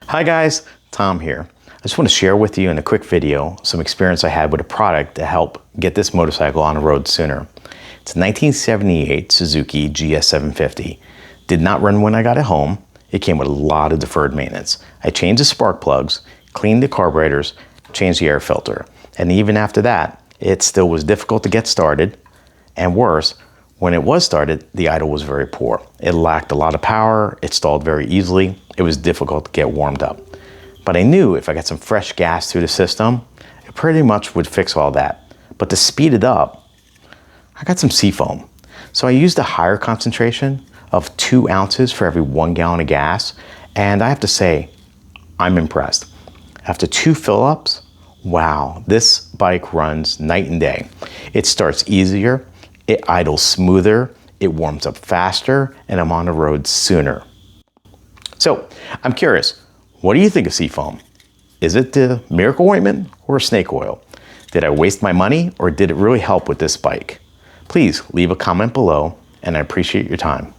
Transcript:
Hi guys, Tom here. I just want to share with you in a quick video some experience I had with a product to help get this motorcycle on the road sooner. It's a 1978 Suzuki GS750. Did not run when I got it home. It came with a lot of deferred maintenance. I changed the spark plugs, cleaned the carburetors, changed the air filter. And even after that, it still was difficult to get started. And worse, when it was started, the idle was very poor. It lacked a lot of power, it stalled very easily, it was difficult to get warmed up. But I knew if I got some fresh gas through the system, it pretty much would fix all that. But to speed it up, I got some SeaFoam. So I used a higher concentration of 2 ounces for every 1 gallon of gas, and I have to say, I'm impressed. After 2 fill-ups, wow, this bike runs night and day. It starts easier, it idles smoother, it warms up faster, and I'm on the road sooner. So, I'm curious, what do you think of SeaFoam? Is it the miracle ointment or snake oil? Did I waste my money or did it really help with this bike? Please leave a comment below and I appreciate your time.